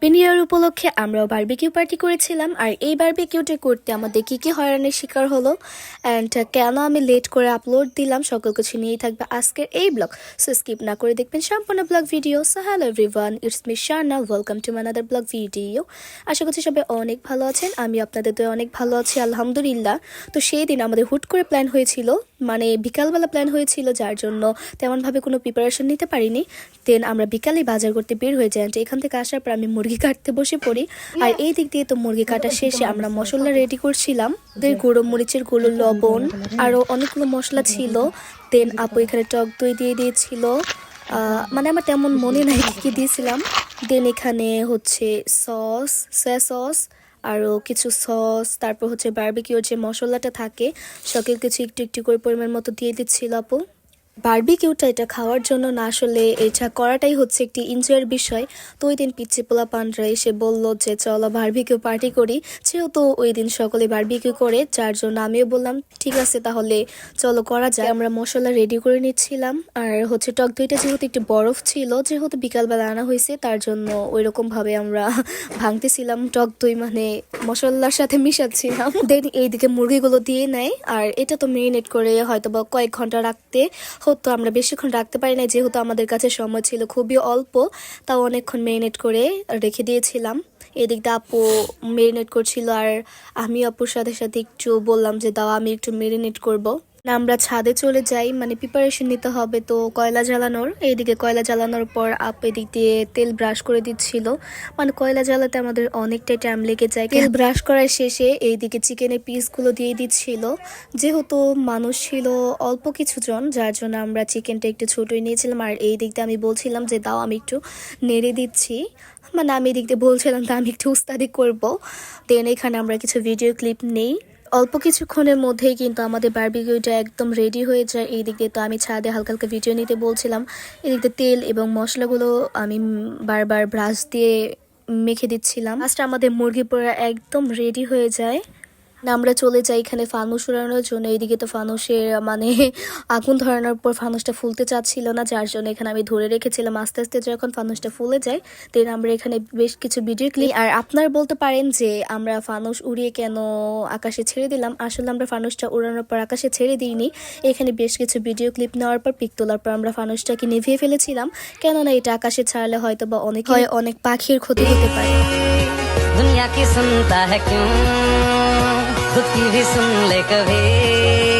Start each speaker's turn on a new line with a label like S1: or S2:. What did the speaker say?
S1: Happy new year উপলক্ষে আমরাও barbecue party করেছিলাম। আর এই বারবিকিউটা করতে আমাদের কি হয়রানির শিকার হলো অ্যান্ড কেন আমি লেট করে আপলোড দিলাম, সকল কিছু নিয়েই থাকবে আজকের এই ব্লগ। সো স্কিপ না করে দেখবেন সম্পূর্ণ blog video. So hello everyone, it's me Sharna, welcome to my other blog video. আশা করছি সবাই অনেক ভালো আছেন, আমি আপনাদের তো অনেক ভালো আছি আলহামদুলিল্লাহ। তো সেই দিন আমাদের হুট করে প্ল্যান হয়েছিল, মানে বিকালবেলা প্ল্যান হয়েছিল, যার জন্য তেমনভাবে কোনো প্রিপারেশন নিতে পারিনি। দেন আমরা বিকালে বাজার করতে বের হয়ে যাই। এখান থেকে আসার পর আমি মুরগি কাটতে বসে পড়ি। আর এই দিক দিয়ে তো মুরগি কাটা শেষে আমরা মশলা রেডি করছিলাম। গুঁড়ো মরিচের গুঁড়ো, লবণ, আরও অনেকগুলো মশলা ছিল। দেন আপু এখানে টক দই দিয়ে দিয়েছিল, মানে আমার তেমন মনে নাই কি দিয়েছিলাম। দেন এখানে হচ্ছে সস, সয়া সস, আরও কিছু সস, তারপর হচ্ছে বারবিকিউর যে মশলাটা থাকে সকল কিছু একটু একটু করে পরিমাণ মতো দিয়ে দিচ্ছিল আপু। বারবিকিউটা এটা খাওয়ার জন্য না, আসলে এটা করাটাই হচ্ছে একটি এনজয়ের বিষয়। তো ওই দিন পিচ্চি পোলা পান্ডরা এসে বললো যে চলো বারবিকিউ পার্টি করি, যেহেতু ওই দিন সকলে বারবিকিউ করে, যার জন্য আমিও বললাম ঠিক আছে তাহলে চলো করা যায়। আমরা মশলা রেডি করে নিচ্ছিলাম। আর হচ্ছে টক দইটা যেহেতু একটু বরফ ছিল, যেহেতু বিকালবেলা আনা হয়েছে, তার জন্য ওইরকম ভাবে আমরা ভাঙতেছিলাম টক দই, মানে মশলার সাথে মিশাচ্ছিলাম। দেন এইদিকে মুরগিগুলো দিয়ে নেয়। আর এটা তো মেরিনেট করে হয়তো বা কয়েক ঘন্টা রাখতে হতো, আমরা বেশিক্ষণ রাখতে পারি না যেহেতু আমাদের কাছে সময় ছিল খুবই অল্প, তাও অনেকক্ষণ মেরিনেট করে রেখে দিয়েছিলাম। এদিক দিয়ে আপু মেরিনেট করছিল, আর আমি আপুর সাথে সাথে একটু বললাম যে দাও আমি একটু মেরিনেট করব। আমরা ছাদে চলে যাই, মানে প্রিপারেশন নিতে হবে তো কয়লা জ্বালানোর। এইদিকে কয়লা জ্বালানোর পর আপু এদিক দিয়ে তেল ব্রাশ করে দিচ্ছিল, মানে কয়লা জ্বালাতে আমাদের অনেকটাই টাইম লেগে যায়। তেল ব্রাশ করার শেষে এইদিকে চিকেনের পিসগুলো দিয়ে দিচ্ছিল। যেহেতু মানুষ ছিল অল্প কিছু জন, যার জন্য আমরা চিকেনটা একটু ছোটই নিয়েছিলাম। আর এই দিক দিয়ে আমি বলছিলাম যে দাও আমি একটু নেড়ে দিচ্ছি, মানে আমি এদিক দিয়ে বলছিলাম তা আমি একটু উস্তাদি করবো। দেন এখানে আমরা কিছু ভিডিও ক্লিপ নেই। অল্প কিছুক্ষণের মধ্যেই কিন্তু আমাদের বারবিকিউটা একদম রেডি হয়ে যায়। এই দিক দিয়ে তো আমি ছাদে হালকা হালকা ভিডিও নিতে বলছিলাম। এদিক দিয়ে তেল এবং মশলাগুলো আমি বারবার ব্রাশ দিয়ে মেখে দিচ্ছিলাম। লাস্টে আমাদের মুরগি পোড়া একদম রেডি হয়ে যায়। আমরা চলে যাই এখানে ফানুস উড়ানোর জন্য। এইদিকে তো ফানুসের মানে আগুন ধরানোর পর ফানুসটা ফুলতে চাচ্ছিল না, যার জন্য এখানে আমি ধরে রেখেছিলাম। আস্তে আস্তে যখন ফানুসটা ফুলে যায় দেন আমরা এখানে বেশ কিছু ভিডিও ক্লিপ। আর আপনারা বলতে পারেন যে আমরা ফানুস উড়িয়ে কেন আকাশে ছেড়ে দিলাম, আসলে আমরা ফানুসটা উড়ানোর পর আকাশে ছেড়ে দিইনি। এখানে বেশ কিছু ভিডিও ক্লিপ নেওয়ার পর পিক তোলার পর আমরা ফানুসটাকে নিভিয়ে ফেলেছিলাম, কেননা এটা আকাশে ছাড়লে হয়তো বা অনেক পাখির ক্ষতি হতে পারে।
S2: दुनिया की सुनता है क्यों, खुद की भी सुन ले कभी।